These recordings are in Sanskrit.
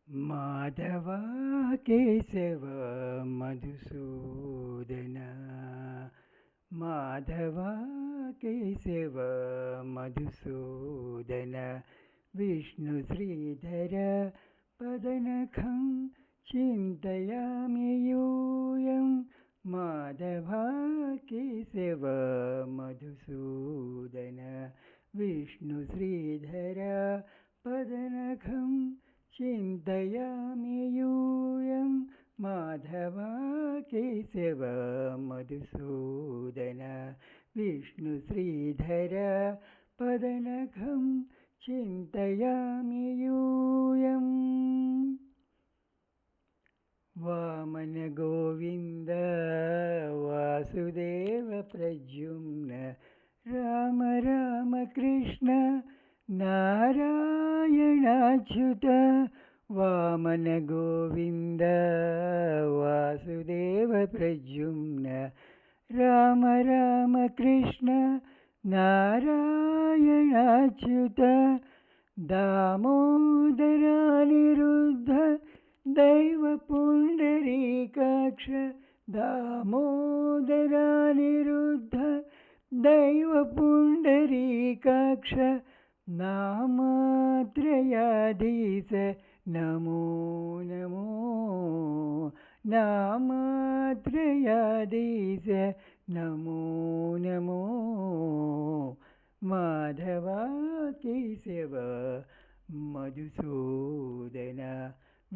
माधवा केशव मधुसूदन माधवा केशव मधुसूदन विष्णुश्रीधर पदनखं चिन्तयामि यूयं माधवा केशव मधुसूदन विष्णुश्रीधर पदनखं चिन्तयामि यूयं माधवा केशव मधुसूदन विष्णुश्रीधर पदनखं चिन्तयामि यूयम् वामन गोविन्द वासुदेव प्रद्युम्न राम राम कृष्ण नारायणाच्युत वामन गोविन्द वासुदेव प्रद्युम्न राम राम कृष्ण नारायणाच्युत दामोदरानिरुद्ध दैव पुण्डरीकाक्ष दामोदरानिरुद्ध दैव पुण्डरीकाक्ष नामत्रयाधीश नमो नमो नामत्रयाधीश नमो नमो माधवा केशव मधुसूदन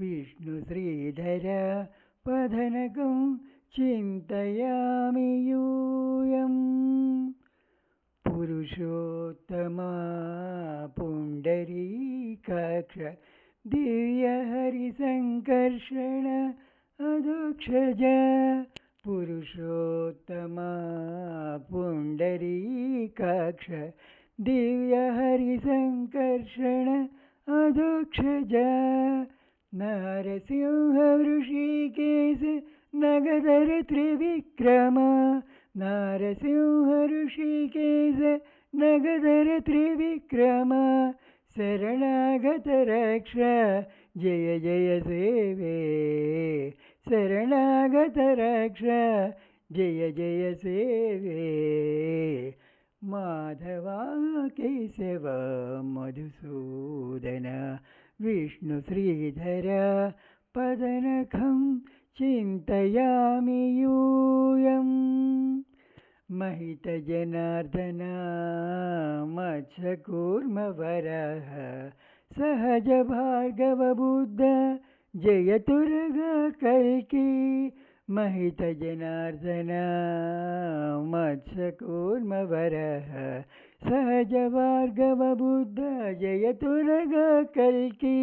विष्णुश्रीधर पदनखं चिन्तयामि यूयम् पुरुषोत्तमा पुण्डरीकाक्ष दिव्यहरिसङ्कर्षण अधोक्षज पुरुषोत्तमा पुण्डरीकाक्ष दिव्यहरिसङ्कर्षण अधोक्षज नरसिंह ऋषिकेश नगधर त्रिविक्रम नरसिंह ऋषिकेश नगधर त्रिविक्रम शरणागत रक्ष जय जय सेवे शरणागत रक्ष जय जय सेवे माधवा केशव मधुसूदन विष्णुश्रीधर पदनखं चिन्तयामि यूयम् महितजनार्दन मत्स्यकूर्मवरः सहज भार्गव बुद्ध जयतुर्गकल्की महितजनार्दन मत्स्यकूर्मवरः सहज भार्गव बुद्ध जयतुर्गकल्की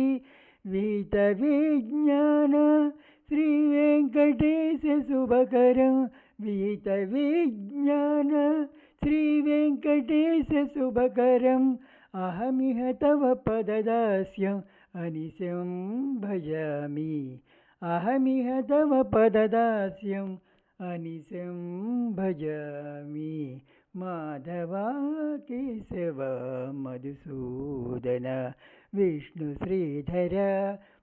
वीतविज्ञान श्रीवेङ्कटेश शुभकरं वीतविज्ञान श्रीवेङ्कटेश शुभकरम् अहमिह तव पददास्यम् अनिशं भजामि अहमिह तव पददास्यम् अनिशं भजामि माधवा केशव मधुसूदन विष्णुश्रीधर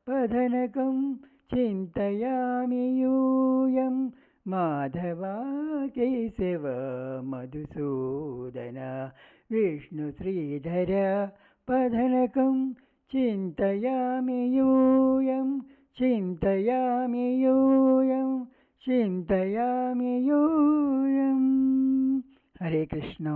पदनखं चिन्तयामि यूयं माधवा केशव मधुसूदन विष्णुश्रीधर पदनखं चिन्तयामि यूयं चिन्तयामि यूयं चिन्तयामि यूयम् हरे कृष्ण।